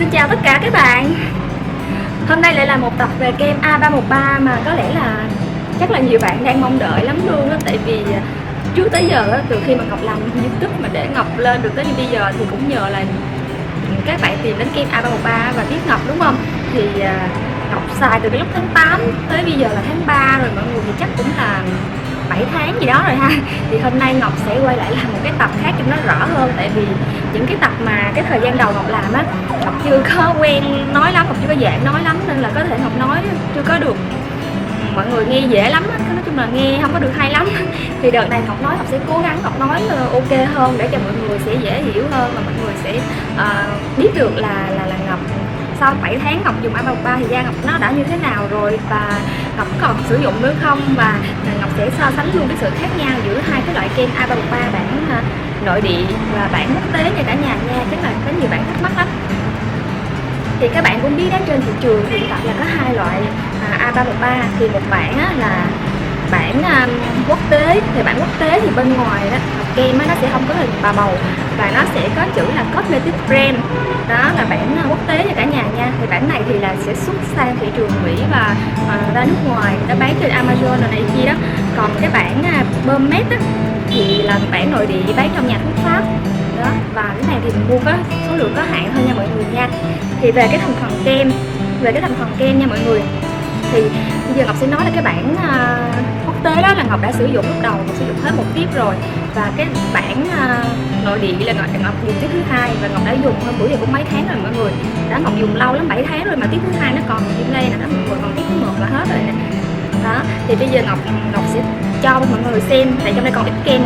Xin chào tất cả các bạn. Hôm nay lại là một tập về kem A313 mà có lẽ là chắc là nhiều bạn đang mong đợi lắm luôn á. Tại vì trước tới giờ á, từ khi mà Ngọc làm YouTube mà để Ngọc lên được tới như bây giờ thì cũng nhờ là các bạn tìm đến kem A313 và biết Ngọc, đúng không? Thì Ngọc xài từ cái lúc tháng 8 tới bây giờ là tháng 3 rồi mọi người, thì chắc cũng là 7 tháng gì đó rồi ha. Thì hôm nay Ngọc sẽ quay lại làm một cái tập khác cho nó rõ hơn. Tại vì những cái tập mà cái thời gian đầu Ngọc làm á, Ngọc chưa có quen nói lắm, Ngọc chưa có dạng nói lắm, nên là có thể Ngọc nói chưa có được mọi người nghe dễ lắm á. Nói chung là nghe không có được hay lắm. Thì đợt này Ngọc nói Ngọc sẽ cố gắng Ngọc nói ok hơn để cho mọi người sẽ dễ hiểu hơn, và mọi người sẽ biết được là Ngọc sau 7 tháng Ngọc dùng A313 thì da Ngọc nó đã như thế nào rồi, và Ngọc còn sử dụng nữa không, và Ngọc sẽ so sánh luôn cái sự khác nhau giữa hai cái loại kem A313 bản nội địa và bản quốc tế nha cả nhà nha. Chắc là có nhiều bạn thắc mắc lắm. Thì các bạn cũng biết đó, trên thị trường hiện tại là có hai loại A313. Thì một bản là bản quốc tế. Thì bản quốc tế thì bên ngoài đó kem nó sẽ không có hình bà bầu và nó sẽ có chữ là cosmetic brand, đó là bản quốc tế cho cả nhà nha. Thì bản này thì là sẽ xuất sang thị trường Mỹ và ra nước ngoài, nó bán trên Amazon này kia đó. Còn cái bản Burmese thì là bản nội địa bán trong nhà thuốc Pháp đó, và cái này thì mình mua có số lượng có hạn thôi nha mọi người nha. Thì về cái thành phần kem nha mọi người, thì bây giờ Ngọc sẽ nói là cái bản quốc tế đó là Ngọc đã sử dụng lúc đầu, Ngọc sử dụng hết một tiếp rồi, và cái bản nội địa là Ngọc dùng tiếp thứ hai, và Ngọc đã dùng hơn bữa giờ cũng mấy tháng rồi mọi người. Đã Ngọc dùng lâu lắm, 7 tháng rồi mà tiếp thứ hai nó còn trên đây nè, nó còn tiếp thứ một là hết rồi nè. Đó, thì bây giờ Ngọc sẽ cho mọi người xem, tại trong đây còn ít kem,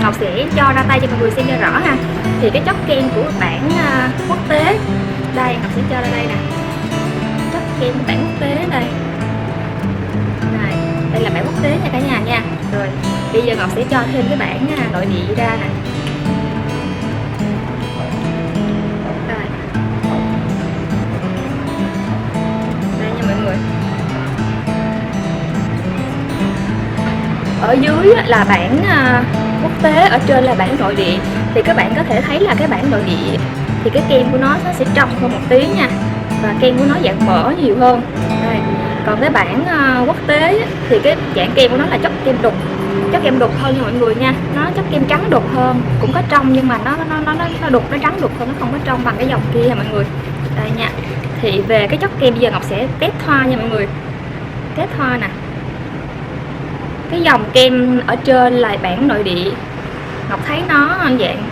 Ngọc sẽ cho ra tay cho mọi người xem cho rõ ha. Thì cái chất kem của bản quốc tế đây, Ngọc sẽ cho ra đây nè, chất kem của bản quốc tế đây này, đây là bản quốc tế nha cả nhà nha. Rồi bây giờ Ngọc sẽ cho thêm cái bản nội địa ra nè. Đây, đây nha mọi người. Ở dưới là bản quốc tế, ở trên là bản nội địa. Thì các bạn có thể thấy là cái bản nội địa thì cái kem của nó sẽ trong hơn một tí nha, và kem của nó dạng mỡ nhiều hơn đây. Còn cái bản quốc tế thì cái dạng kem của nó là chất kem đục hơn nha mọi người nha. Nó chất kem trắng đục hơn, cũng có trong nhưng mà nó đục, nó trắng đục hơn, nó không có trong bằng cái dòng kia nha mọi người. Đây nha. Thì về cái chất kem bây giờ Ngọc sẽ test thoa nha mọi người. Test thoa nè. Cái dòng kem ở trên là bản nội địa, Ngọc thấy nó dạng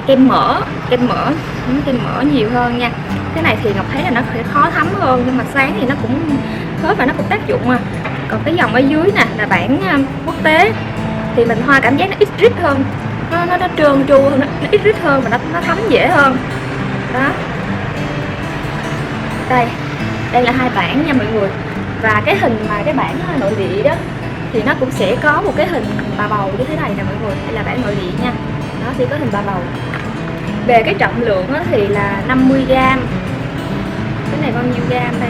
kem mỡ nhiều hơn nha. Cái này thì Ngọc thấy là nó sẽ khó thấm hơn, nhưng mà sáng thì nó cũng khớp và nó cũng tác dụng mà. Còn cái dòng ở dưới nè là bản quốc tế thì mình thoa cảm giác nó ít rít hơn, nó trơn tru hơn, nó ít rít hơn và nó thấm dễ hơn đó. Đây là hai bản nha mọi người. Và cái hình mà cái bản nội địa đó thì nó cũng sẽ có một cái hình bà bầu như thế này nè mọi người. Đây là bản nội địa nha, nó sẽ có hình bà bầu. Về cái trọng lượng thì là 50g. Cái này bao nhiêu gam đây,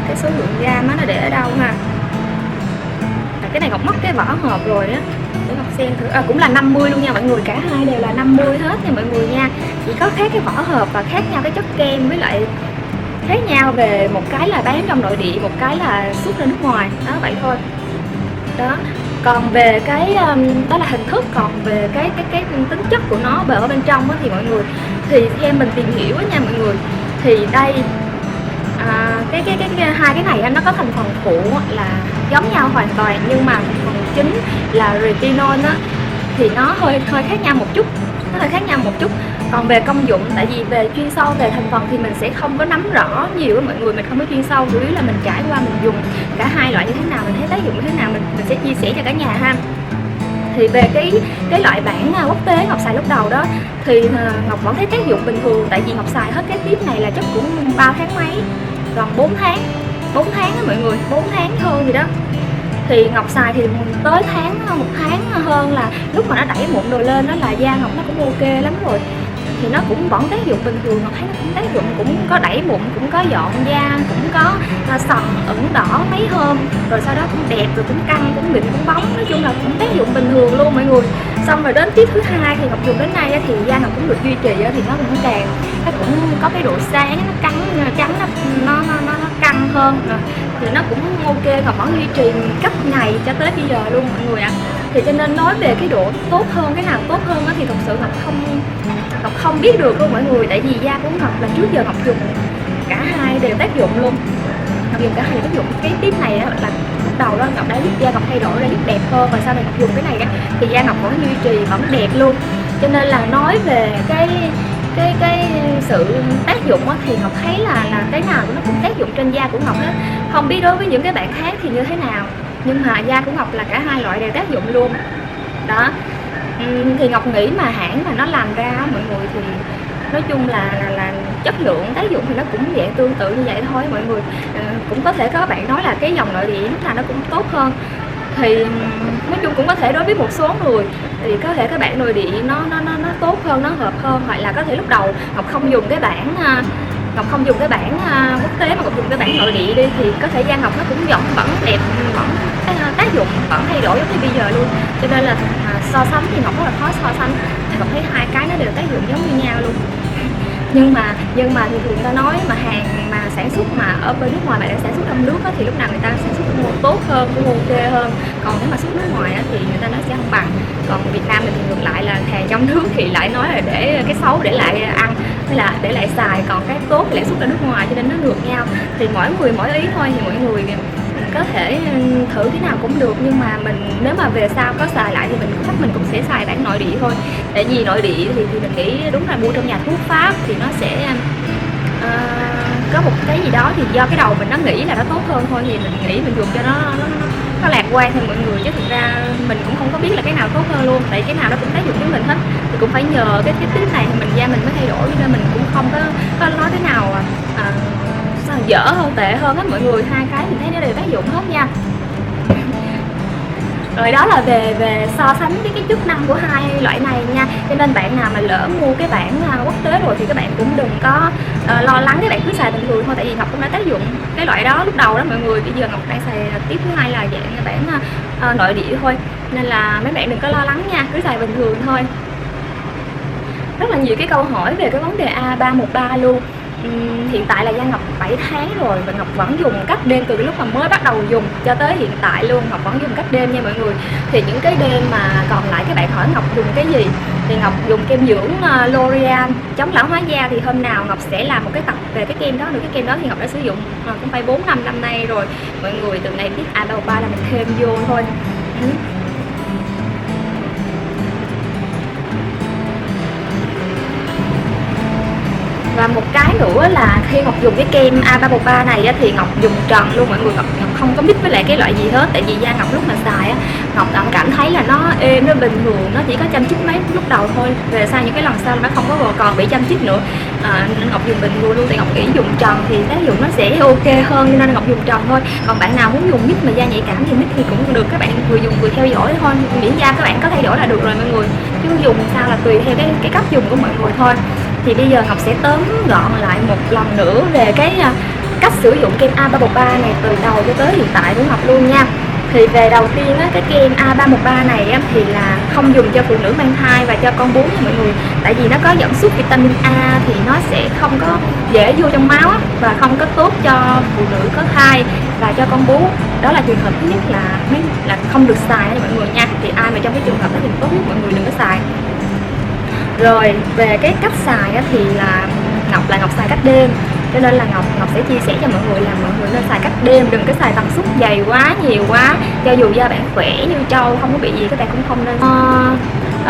cái số lượng gam nó để ở đâu ha. Cái này Ngọc mất cái vỏ hộp rồi á, để Ngọc xem thử. Cũng là 50 luôn nha mọi người, cả hai đều là 50 hết nha mọi người nha. Chỉ có khác cái vỏ hộp và khác nhau cái chất kem, với lại khác nhau về một cái là bán trong nội địa, một cái là xuất ra nước ngoài đó, vậy thôi đó. Còn về cái đó là hình thức, còn về cái tính chất của nó ở bên trong thì mọi người, thì theo mình tìm hiểu nha mọi người, thì đây hai cái này nó có thành phần phụ là giống nhau hoàn toàn, nhưng mà thành phần chính là retinol thì nó hơi khác nhau một chút. Còn về công dụng, tại vì về chuyên sâu về thành phần thì mình sẽ không có nắm rõ nhiều mọi người, mình không có chuyên sâu, chủ yếu là mình trải qua mình dùng cả hai loại như thế nào, mình thấy tác dụng như thế nào mình sẽ chia sẻ cho cả nhà ha. Thì về cái loại bản quốc tế Ngọc xài lúc đầu đó thì Ngọc vẫn thấy tác dụng bình thường, tại vì Ngọc xài hết cái tiếp này là chắc cũng 3 tháng mấy, gần 4 tháng đó mọi người, 4 tháng hơn gì đó. Thì Ngọc xài thì tới một tháng hơn là lúc mà nó đẩy mụn đồ lên đó là da Ngọc nó cũng ok lắm rồi. Thì nó cũng vẫn tác dụng bình thường, Ngọc thấy nó cũng tác dụng, cũng có đẩy mụn, cũng có dọn da, cũng có sần ửng đỏ mấy hôm, rồi sau đó cũng đẹp, rồi cũng căng, cũng mịn, cũng bóng, nói chung là cũng tác dụng bình thường luôn mọi người. Xong rồi đến tiếp thứ hai thì Ngọc dùng đến nay thì da Ngọc cũng được duy trì thì nó cũng càng, nó cũng có cái độ sáng, nó trắng nó căng hơn rồi, thì nó cũng ok. Ngọc vẫn duy trì cách ngày cho tới bây giờ luôn mọi người ạ. Thì cho nên nói về cái độ tốt hơn, cái nào tốt hơn thì thật sự Ngọc không biết được luôn mọi người. Tại vì da của Ngọc là trước giờ Ngọc dùng cả hai đều tác dụng luôn, Ngọc dùng cả hai đều tác dụng. Cái tiếp này là lúc đầu đó Ngọc đã giúp da Ngọc thay đổi ra giúp đẹp hơn, và sau này Ngọc dùng cái này thì da Ngọc vẫn duy trì vẫn đẹp luôn. Cho nên là nói về cái sự tác dụng thì Ngọc thấy là cái nào nó cũng tác dụng trên da của Ngọc hết. Không biết đối với những cái bạn khác thì như thế nào, nhưng mà da của Ngọc là cả hai loại đều tác dụng luôn đó. Thì Ngọc nghĩ mà hãng mà nó làm ra mọi người thì nói chung là chất lượng tác dụng thì nó cũng dạng tương tự như vậy thôi mọi người. Cũng có thể các bạn nói là cái dòng nội địa lúc nào nó cũng tốt hơn, thì nói chung cũng có thể đối với một số người thì có thể các bạn nội địa nó tốt hơn, nó hợp hơn, hoặc là có thể lúc đầu Ngọc không dùng cái bản quốc tế mà Ngọc dùng cái bản nội địa đi, thì có thể da Ngọc nó cũng vẫn đẹp, vẫn tác dụng vẫn thay đổi giống như bây giờ luôn. Cho nên là so sánh thì Ngọc rất là khó so sánh, Ngọc thấy hai cái nó đều tác dụng giống như nhau luôn. Nhưng mà thì thường ta nói mà hàng mà sản xuất mà ở bên nước ngoài mà đang sản xuất trong nước thì lúc nào người ta sản xuất cũng tốt hơn, cũng ok hơn. Còn nếu mà xuất nước ngoài thì người ta nói sẽ không bằng. Còn Việt Nam mình thì ngược lại là hàng trong nước thì lại nói là để cái xấu để lại ăn, hay là để lại xài, còn cái tốt thì lại xuất ra nước ngoài, cho nên nó ngược nhau. Thì mỗi người mỗi ý thôi, thì mọi người có thể thử cái nào cũng được, nhưng mà mình nếu mà về sau có xài lại thì mình cũng sẽ xài bản nội địa thôi. Tại vì nội địa thì mình nghĩ đúng là mua trong nhà thuốc Pháp thì nó sẽ có một cái gì đó thì do cái đầu mình nó nghĩ là nó tốt hơn thôi, thì mình nghĩ mình dùng cho nó lạc quan thôi mọi người, chứ thực ra mình cũng không có biết là cái nào tốt hơn luôn, tại cái nào nó cũng tác dụng với mình hết. Thì cũng phải nhờ cái tính này thì da mình mới thay đổi, nên mình cũng không có nói cái nào dở hơn tệ hơn hết mọi người. Hai cái mình thấy nó đều tác dụng hết nha. Rồi đó là về so sánh cái chức năng của hai loại này nha. Cho nên bạn nào mà lỡ mua cái bản quốc tế rồi thì các bạn cũng đừng có lo lắng, các bạn cứ xài bình thường thôi. Tại vì Ngọc cũng đã tác dụng cái loại đó lúc đầu đó mọi người. Bây giờ Ngọc đang xài tiếp thứ hai là dạng bản nội địa thôi, nên là mấy bạn đừng có lo lắng nha, cứ xài bình thường thôi. Rất là nhiều cái câu hỏi về cái vấn đề A313 luôn. Hiện tại là da Ngọc 7 tháng rồi và Ngọc vẫn dùng cách đêm từ lúc mà mới bắt đầu dùng cho tới hiện tại luôn. Ngọc vẫn dùng cách đêm nha mọi người. Thì những cái đêm mà còn lại các bạn hỏi Ngọc dùng cái gì thì Ngọc dùng kem dưỡng L'Oreal chống lão hóa da. Thì hôm nào Ngọc sẽ làm một cái tập về cái kem đó nữa. Cái kem đó thì Ngọc đã sử dụng cũng phải 4-5 năm nay rồi mọi người. Từ này biết A313 là mình thêm vô thôi. Và một cái nữa là khi Ngọc dùng cái kem A313 này thì Ngọc dùng trần luôn mọi người. Ngọc không có mix với lại cái loại gì hết. Tại vì da Ngọc lúc mà xài Ngọc cảm thấy là nó êm, nó bình thường, nó chỉ có chăm chích mấy lúc đầu thôi. Về sau những cái lần sau nó không có còn bị chăm chích nữa. Nên Ngọc dùng bình thường luôn. Tại Ngọc nghĩ dùng trần thì tác dụng nó sẽ ok hơn, nên Ngọc dùng trần thôi. Còn bạn nào muốn dùng mix mà da nhạy cảm thì mix thì cũng được, các bạn vừa dùng vừa theo dõi thôi. Miễn da các bạn có thay đổi là được rồi mọi người. Chứ dùng sao là tùy theo cái cách dùng của mọi người thôi. Thì bây giờ Ngọc sẽ tóm gọn lại một lần nữa về cái cách sử dụng kem A313 này từ đầu cho tới hiện tại của Ngọc luôn nha. Thì về đầu tiên cái kem A313 này thì là không dùng cho phụ nữ mang thai và cho con bú nha mọi người. Tại vì nó có dẫn xuất vitamin A thì nó sẽ không có dễ vô trong máu và không có tốt cho phụ nữ có thai và cho con bú. Đó là trường hợp thứ nhất là không được xài nha mọi người nha. Thì ai mà trong cái trường hợp đó thì tốt nhất mọi người đừng có xài. Rồi về cái cách xài thì là Ngọc xài cách đêm, cho nên là Ngọc sẽ chia sẻ cho mọi người là mọi người nên xài cách đêm, đừng có xài tần suất dày quá, nhiều quá. Cho dù da bạn khỏe như trâu, không có bị gì, các bạn cũng không nên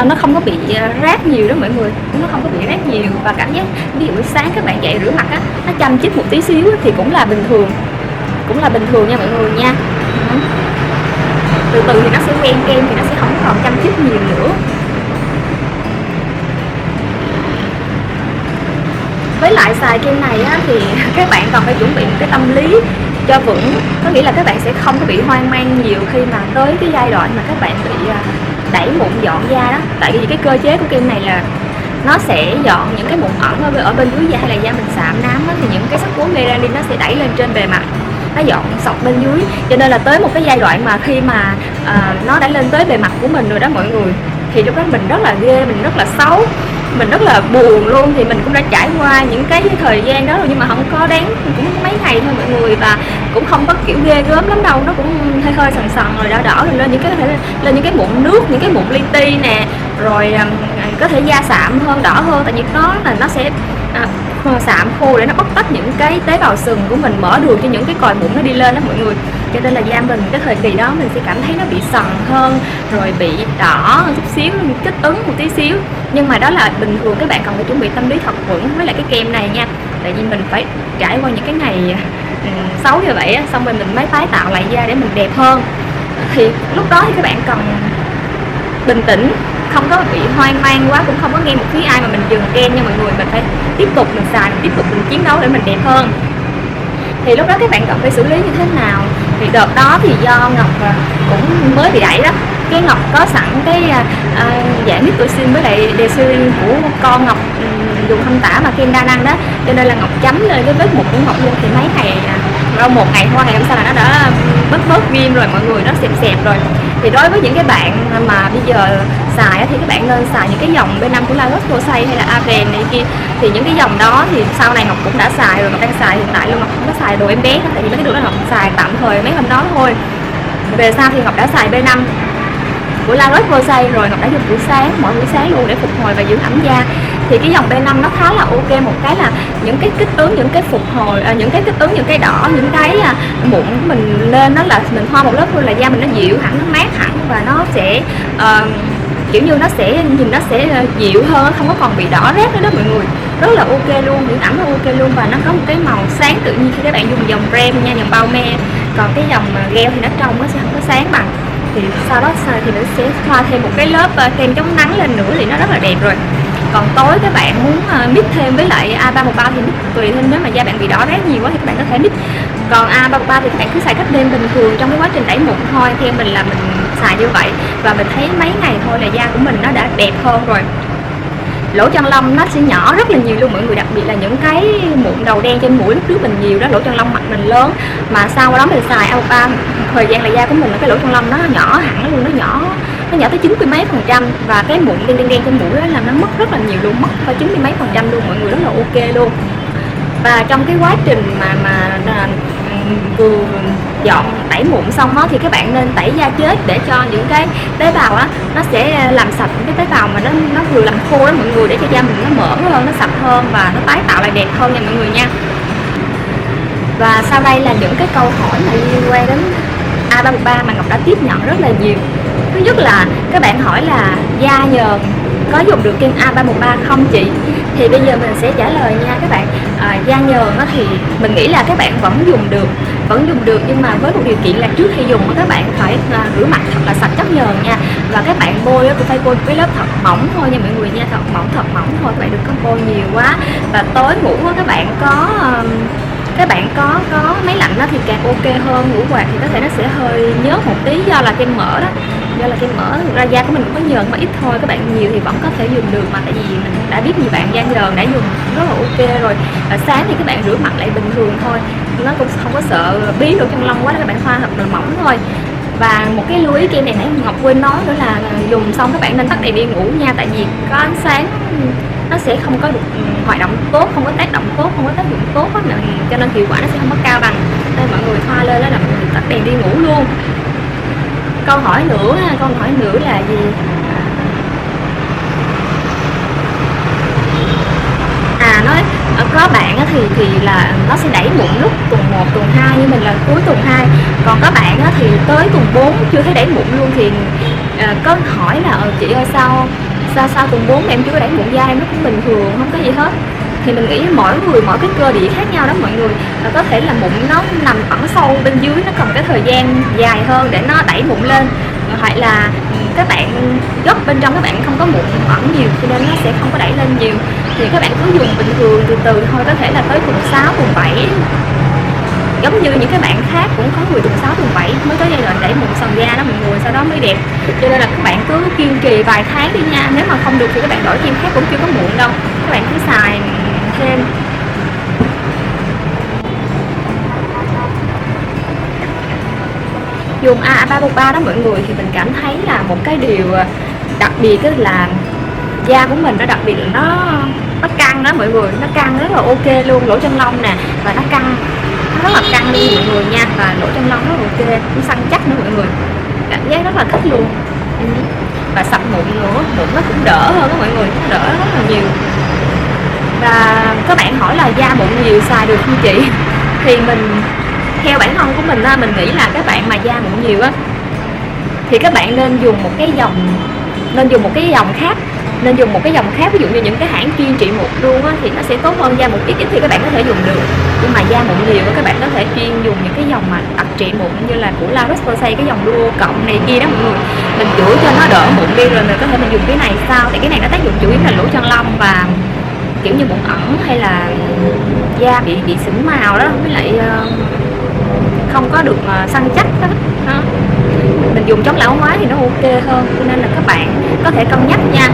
nó không có bị rát nhiều đó mọi người, nó không có bị rát nhiều. Và cảm giác ví dụ buổi sáng các bạn dậy rửa mặt nó chăm chích một tí xíu thì cũng là bình thường nha mọi người nha. Từ từ thì nó sẽ quen kem thì nó sẽ không còn chăm chích nhiều nữa. Với lại xài kem này thì các bạn còn phải chuẩn bị một cái tâm lý cho vững. Có nghĩa là các bạn sẽ không có bị hoang mang nhiều khi mà tới cái giai đoạn mà các bạn bị đẩy mụn dọn da đó. Tại vì cái cơ chế của kem này là nó sẽ dọn những cái mụn ẩn ở bên dưới da, hay là da mình sạm nám thì những cái sắc tố melanin nó sẽ đẩy lên trên bề mặt, nó dọn sọc bên dưới. Cho nên là tới một cái giai đoạn mà khi mà nó đã lên tới bề mặt của mình rồi đó mọi người, thì lúc đó mình rất là ghê, mình rất là xấu, mình rất là buồn luôn. Thì mình cũng đã trải qua những cái thời gian đó rồi, nhưng mà không có đáng, cũng mấy ngày thôi mọi người, và cũng không có kiểu ghê gớm lắm đâu, nó cũng hơi hơi sần sần rồi đỏ đỏ rồi lên những cái, có thể lên những cái mụn nước, những cái mụn li ti nè, rồi có thể da sạm hơn, đỏ hơn, tại vì nó sẽ sạm khô để nó bóc tách những cái tế bào sừng của mình, mở đường cho những cái còi mụn nó đi lên đó mọi người. Cho nên là da mình cái thời kỳ đó mình sẽ cảm thấy nó bị sần hơn, rồi bị đỏ chút xíu, kích ứng một tí xíu. Nhưng mà đó là bình thường, các bạn cần phải chuẩn bị tâm lý thật vững với lại cái kem này nha. Tại vì mình phải trải qua những cái ngày xấu như vậy á, xong rồi mình mới tái tạo lại da để mình đẹp hơn. Thì lúc đó thì các bạn cần bình tĩnh, không có bị hoang mang quá, cũng không có nghe một phía ai mà mình dừng kem nha mọi người. Mình phải tiếp tục mình xài, tiếp tục mình chiến đấu để mình đẹp hơn. Thì lúc đó các bạn cần phải xử lý như thế nào? Thì đợt đó thì do Ngọc cũng mới bị đẩy đó, cái Ngọc có sẵn cái dạng Nitoxin với lại Deoxyrin của con Ngọc dùng không tả mà kem đa năng đó, cho nên là Ngọc chấm lên cái vết mụn của Ngọc luôn. Thì mấy ngày đâu một ngày thôi, ngày hôm sau là nó đã bớt viêm rồi mọi người, nó xẹp xẹp rồi. Thì đối với những cái bạn mà bây giờ xài thì các bạn nên xài những cái dòng B5 của La Roche-Posay hay là Avène này kia. Thì những cái dòng đó thì sau này Ngọc cũng đã xài rồi, Ngọc đang xài hiện tại luôn, Ngọc không có xài đồ em bé đó, tại vì mấy cái đồ đó Ngọc xài tạm thời mấy hôm đó thôi. Về sau thì Ngọc đã xài B5 của La Roche-Posay rồi, Ngọc đã dùng buổi sáng, mỗi buổi sáng luôn để phục hồi và giữ ẩm da. Thì cái dòng B5 nó khá là ok, một cái là những cái kích ứng, những cái phục hồi, những cái kích ứng, những cái đỏ, những cái mụn của mình lên đó là mình thoa một lớp thôi là da mình nó dịu hẳn, nó mát hẳn, và nó sẽ kiểu như nó sẽ nhìn nó sẽ dịu hơn, không có còn bị đỏ rát nữa đó mọi người. Rất là ok luôn, dưỡng ẩm nó ok luôn, và nó có một cái màu sáng tự nhiên khi các bạn dùng dòng Rem nha, dòng bao me. Còn cái dòng gel thì nó trong nó sẽ không có sáng bằng. Thì sau đó thì mình sẽ thoa thêm một cái lớp kem chống nắng lên nữa thì nó rất là đẹp rồi. Còn tối các bạn muốn mix thêm với lại A313 thì mix tùy thêm, nếu mà da bạn bị đỏ rát nhiều quá thì các bạn có thể mix. Còn A313 thì các bạn cứ xài cách đêm bình thường trong cái quá trình đẩy mụn thôi. Theo mình là mình xài như vậy và mình thấy mấy ngày thôi là da của mình nó đã đẹp hơn rồi. Lỗ chân lông nó sẽ nhỏ rất là nhiều luôn mọi người, đặc biệt là những cái mụn đầu đen trên mũi lúc trước mình nhiều đó, lỗ chân lông mặt mình lớn, mà sau đó mình xài A3 thời gian là da của mình là cái lỗ chân lông nó nhỏ hẳn luôn, nó nhỏ tới 90 mấy %, và cái mụn đen trên mũi đó là nó mất rất là nhiều luôn, mất tới 90 mấy % luôn mọi người, rất là ok luôn. Và trong cái quá trình mà vừa dọn tẩy mụn xong đó thì các bạn nên tẩy da chết để cho những cái tế bào á nó sẽ làm sạch những cái tế bào mà nó vừa làm khô đó mọi người, để cho da mình nó mở hơn, nó sạch hơn và nó tái tạo lại đẹp hơn nha mọi người nha. Và sau đây là những cái câu hỏi mà liên quan đến A313 mà Ngọc đã tiếp nhận rất là nhiều. Thứ nhất là các bạn hỏi là da nhờn có dùng được kem A313 không chị? Thì bây giờ mình sẽ trả lời nha các bạn. Da nhờn thì mình nghĩ là các bạn vẫn dùng được, nhưng mà với một điều kiện là trước khi dùng các bạn phải rửa mặt thật là sạch chất nhờn nha. Và các bạn bôi cũng phải bôi cái lớp thật mỏng thôi nha mọi người nha, thật mỏng thôi, các bạn đừng có bôi nhiều quá. Và tối ngủ các bạn có máy lạnh đó thì càng ok hơn. Ngủ quạt thì có thể nó sẽ hơi nhớt một tí do là kem mỡ đó, thực ra da của mình cũng có nhờn mà ít thôi, các bạn nhiều thì vẫn có thể dùng được mà, tại vì mình đã biết nhiều bạn da nhờn đã dùng rất là ok rồi. Và sáng thì các bạn rửa mặt lại bình thường thôi, nó cũng không có sợ bí lỗ chân lông quá, các bạn thoa thật là mỏng thôi. Và một cái lưu ý kem này nãy Ngọc quên nói nữa là dùng xong các bạn nên tắt đèn đi ngủ nha, tại vì có ánh sáng nó sẽ không có được hoạt động tốt, không có tác động tốt, không có tác dụng tốt hết, cho nên hiệu quả nó sẽ không có cao bằng. Nên mọi người thoa lên đó là mọi người tắt đèn đi ngủ luôn. Câu hỏi nữa là gì? Nói có bạn thì là nó sẽ đẩy mụn lúc tuần 1, tuần 2, như mình là cuối tuần 2. Còn có bạn thì tới tuần 4 chưa thấy đẩy mụn luôn, thì có hỏi là chị ơi sao tuần 4 em chưa có đẩy mụn, da em nó cũng bình thường, không có gì hết. Thì mình nghĩ mỗi người mỗi cái cơ địa khác nhau đó mọi người. Có thể là mụn nó nằm ẩn sâu bên dưới, nó cần cái thời gian dài hơn để nó đẩy mụn lên, hoặc là các bạn gốc bên trong các bạn không có mụn ẩn nhiều cho nên nó sẽ không có đẩy lên nhiều. Thì các bạn cứ dùng bình thường từ từ thôi, có thể là tới tuần 6, tuần 7 giống như những cái bạn khác cũng có người tuần 6, tuần 7 mới tới giai đoạn đẩy mụn sần da đó mọi người, sau đó mới đẹp. Cho nên là các bạn cứ kiên trì vài tháng đi nha, nếu mà không được thì các bạn đổi kem khác cũng chưa có muộn đâu, các bạn cứ xài thêm. Dùng A313 đó mọi người thì mình cảm thấy là một cái điều đặc biệt là da của mình, nó đặc biệt là nó căng đó mọi người, nó căng rất là ok luôn, lỗ chân lông nè, và nó căng, nó rất là căng luôn mọi người nha, và lỗ chân lông rất là ok, cũng săn chắc nữa mọi người, cảm giác rất là thích luôn. Và sạch mụn nữa, mụn nó cũng đỡ hơn đó mọi người, nó đỡ rất là nhiều. Và các bạn hỏi là da mụn nhiều xài được không chị? Thì theo bản thân của mình á, mình nghĩ là các bạn mà da mụn nhiều á thì các bạn nên dùng một cái dòng khác, ví dụ như những cái hãng chuyên trị mụn luôn á thì nó sẽ tốt hơn. Da mụn ít thì các bạn có thể dùng được, nhưng mà da mụn nhiều á các bạn có thể chuyên dùng những cái dòng mà đặc trị mụn như là của La Roche-Posay, cái dòng Duo cộng này kia đó mọi người. Mình chữa cho nó đỡ mụn đi rồi mình có thể mình dùng cái này sau, thì cái này nó tác dụng chủ yếu là lỗ chân lông và kiểu như mụn ẩn hay là da bị sẫm màu đó, với lại không có được săn chắc đó. Mình dùng chống lão hóa thì nó ok hơn, cho nên là các bạn có thể cân nhắc nha.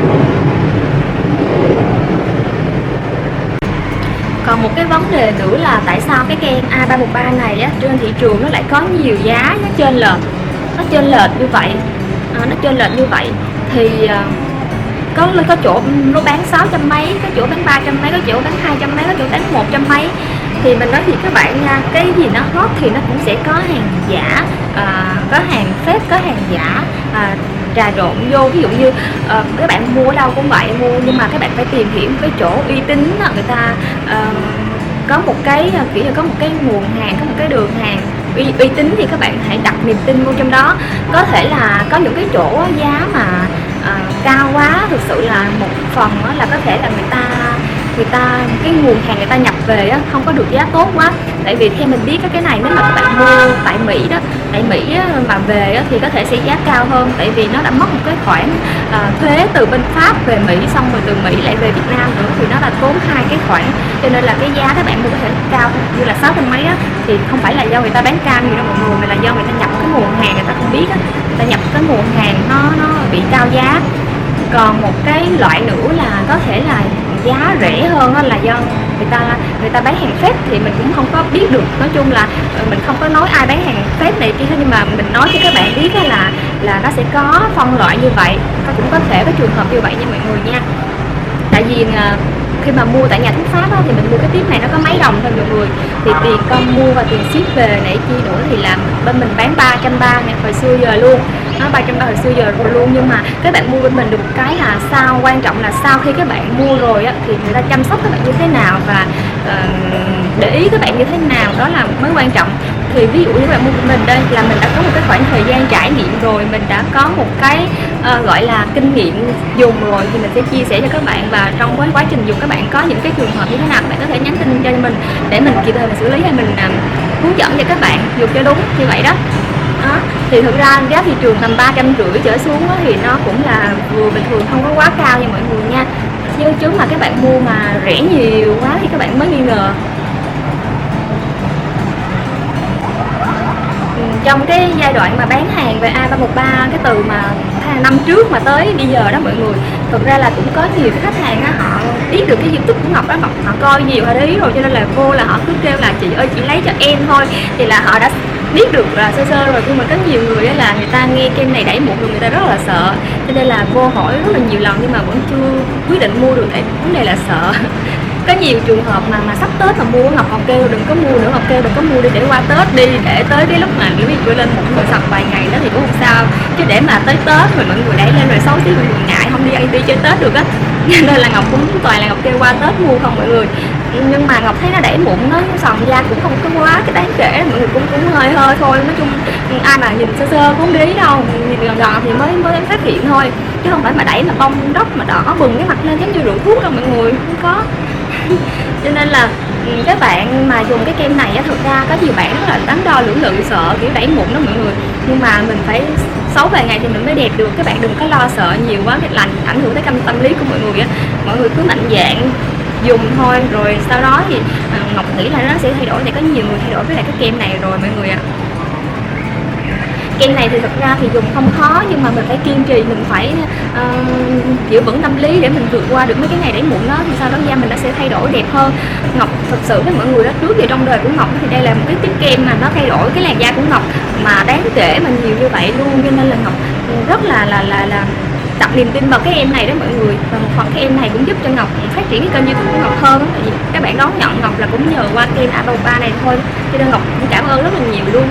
Còn một cái vấn đề nữa là tại sao cái kem A313 này á, trên thị trường nó lại có nhiều giá nó chênh lệch như vậy. Nó chênh lệch như vậy thì có chỗ nó bán 600 mấy, có chỗ bán 300 mấy, có chỗ bán 200 mấy, có chỗ bán 100 mấy. Thì mình nói thì các bạn nha, cái gì nó hot thì nó cũng sẽ có hàng giả, có hàng fake, có hàng giả trà trộn vô. Ví dụ như các bạn mua ở đâu cũng vậy, nhưng mà các bạn phải tìm hiểu cái chỗ uy tín, người ta có một cái kiểu như có một cái nguồn hàng, có một cái đường hàng uy tín thì các bạn hãy đặt niềm tin vô trong đó. Có thể là có những cái chỗ giá mà cao quá, thực sự là một phần là có thể là người ta cái nguồn hàng người ta nhập về không có được giá tốt quá. Tại vì theo mình biết cái này nếu mà các bạn mua tại Mỹ mà về thì có thể sẽ giá cao hơn, tại vì nó đã mất một cái khoản thuế từ bên Pháp về Mỹ, xong rồi từ Mỹ lại về Việt Nam nữa, thì nó là tốn hai cái khoản, cho nên là cái giá các bạn mua có thể cao như là 600 mấy thì không phải là do người ta bán cao nhiều đâu mọi người, mà là do người ta nhập cái nguồn hàng người ta không biết người ta nhập cái nguồn hàng nó bị cao giá. Còn một cái loại nữa là có thể là giá rẻ hơn là do người ta bán hàng phép, thì mình cũng không có biết được. Nói chung là mình không có nói ai bán hàng phép này kia, nhưng mà mình nói cho các bạn biết là nó sẽ có phân loại như vậy, cũng có thể có trường hợp như vậy nha mọi người nha. Tại vì khi mà mua tại nhà thuốc Pháp thì mình mua cái tiếp này nó có mấy đồng thôi mọi người, thì tiền công mua và tiền ship về này chi nữa thì làm bên mình bán 330 hồi xưa giờ luôn, nó 330 hồi xưa giờ rồi luôn. Nhưng mà các bạn mua bên mình được một cái là quan trọng là sau khi các bạn mua rồi thì người ta chăm sóc các bạn như thế nào và để ý các bạn như thế nào, đó là mới quan trọng. Thì ví dụ như các bạn mua của mình đây là mình đã có một cái khoảng thời gian trải nghiệm rồi, mình đã có một cái gọi là kinh nghiệm dùng rồi, thì mình sẽ chia sẻ cho các bạn. Và trong quá trình dùng các bạn có những cái trường hợp như thế nào, các bạn có thể nhắn tin cho mình để mình kịp thời mình xử lý, hay mình hướng dẫn cho các bạn dùng cho đúng như vậy đó. Thì thực ra giá thị trường tầm 350 trở xuống thì nó cũng là vừa bình thường, không có quá cao nha mọi người nha. Chứ mà các bạn mua mà rẻ nhiều quá thì các bạn mới nghi ngờ. Trong cái giai đoạn mà bán hàng về A313, cái từ mà năm trước mà tới bây giờ đó mọi người, thực ra là cũng có nhiều cái khách hàng họ biết được cái YouTube của Ngọc đó, họ coi nhiều, họ để ý rồi, cho nên là vô là họ cứ kêu là chị ơi chị lấy cho em thôi, thì là họ đã biết được là sơ rồi. Nhưng mà có nhiều người là người ta nghe kem này đẩy mụn rồi người ta rất là sợ, cho nên là vô hỏi rất là nhiều lần nhưng mà vẫn chưa quyết định mua được, tại vấn đề là sợ. Có nhiều trường hợp mà sắp Tết mà mua Ngọc kêu đừng có mua nữa, Ngọc kêu đừng có mua đi để qua Tết đi, để tới cái lúc mà ví dụ lên một người sập vài ngày đó thì cũng không sao, chứ để mà tới Tết rồi mọi người đẩy lên rồi xấu xí mọi người ngại không đi chơi Tết được á. Nên là Ngọc cũng toàn là Ngọc kêu qua Tết mua không mọi người. Nhưng mà Ngọc thấy nó đẩy mụn, nó sòn da cũng không có quá cái đáng kể, mọi người cũng hơi thôi. Nói chung ai mà nhìn sơ cũng không để ý đâu, nhìn gần gần thì mới phát hiện thôi, chứ không phải mà đẩy mà bong đốc mà đỏ bừng cái mặt lên giống như rượu thuốc đâu mọi người, không có. Cho nên là các bạn mà dùng cái kem này thực ra có nhiều bạn rất là đắn đo lưỡng lự, sợ kiểu đẩy mụn đó mọi người, nhưng mà mình phải 6 vài ngày thì mình mới đẹp được. Các bạn đừng có lo sợ nhiều quá, cái lành ảnh hưởng tới tâm lý của mọi người á. Mọi người cứ mạnh dạn dùng thôi, rồi sau đó thì Ngọc nghĩ là nó sẽ thay đổi. Thì có nhiều người thay đổi với lại cái kem này rồi mọi người ạ. Kem này thì thực ra thì dùng không khó, nhưng mà mình phải kiên trì, mình phải giữ vững tâm lý để mình vượt qua được mấy cái ngày đẩy mụn đó, thì sau đó da mình nó sẽ thay đổi đẹp hơn. Ngọc thật sự với mọi người đó, trước giờ trong đời của Ngọc thì đây là một cái tiếp kem mà nó thay đổi cái làn da của Ngọc mà đáng kể mà nhiều như vậy luôn, cho nên là Ngọc rất là đặt niềm tin vào cái em này đó mọi người. Và một phần cái em này cũng giúp cho Ngọc phát triển cái kênh YouTube của Ngọc hơn, tại vì các bạn đón nhận Ngọc là cũng nhờ qua kênh A313 này thôi, cho nên Ngọc cũng cảm ơn rất là nhiều luôn.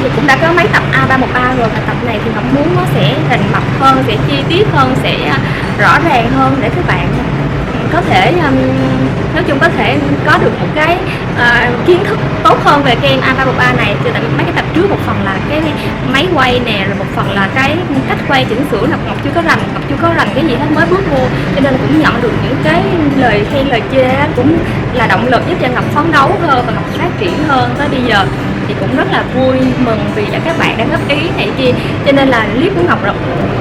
Thì cũng đã có mấy tập A313 rồi, và tập này thì Ngọc muốn nó sẽ rành mạch hơn, sẽ chi tiết hơn, sẽ rõ ràng hơn để các bạn có thể nói chung có thể có được một cái kiến thức tốt hơn về game A313 này. Từ tại mấy cái tập trước một phần là cái máy quay nè, rồi một phần là cái cách quay chỉnh sửa là Ngọc chưa có rành cái gì hết, mới bước vô, cho nên cũng nhận được những cái lời khen lời chê cũng là động lực giúp cho Ngọc phấn đấu hơn và Ngọc phát triển hơn tới bây giờ. Thì cũng rất là vui mừng vì là các bạn đã góp ý này kia, cho nên là clip của Ngọc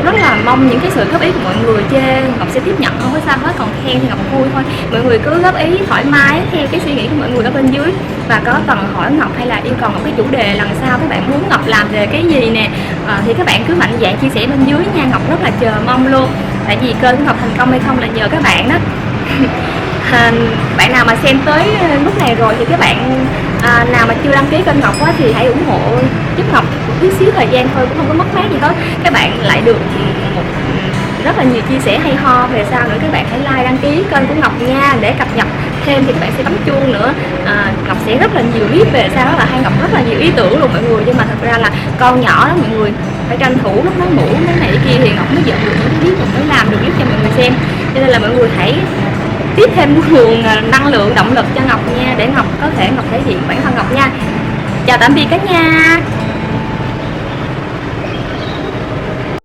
rất là mong những cái sự góp ý của mọi người. Chê Ngọc sẽ tiếp nhận, không có sao hết, còn khen thì Ngọc vui thôi. Mọi người cứ góp ý thoải mái theo cái suy nghĩ của mọi người ở bên dưới, và có cần hỏi Ngọc hay là yêu cầu một cái chủ đề lần sau các bạn muốn Ngọc làm về cái gì nè, thì các bạn cứ mạnh dạn chia sẻ bên dưới nha. Ngọc rất là chờ mong luôn, tại vì kênh của Ngọc thành công hay không là nhờ các bạn đó. Bạn nào mà xem tới lúc này rồi thì các bạn nào mà chưa đăng ký kênh Ngọc á, thì hãy ủng hộ giúp Ngọc một chút xíu thời gian thôi, cũng không có mất mát gì hết. Các bạn lại được một rất là nhiều chia sẻ hay ho về sau nữa. Các bạn hãy like đăng ký kênh của Ngọc nha, để cập nhật thêm thì các bạn sẽ bấm chuông nữa. Ngọc sẽ rất là nhiều clip về sau, đó là hay Ngọc rất là nhiều ý tưởng luôn mọi người, nhưng mà thật ra là con nhỏ đó mọi người, phải tranh thủ lúc nó ngủ cái này kia thì Ngọc mới dựng được những clip, Ngọc mới làm được clip cho mọi người xem. Cho nên là mọi người hãy tiếp thêm nguồn năng lượng động lực cho Ngọc nha, để Ngọc có thể Ngọc thể hiện bản thân Ngọc nha. Chào tạm biệt cả nhà.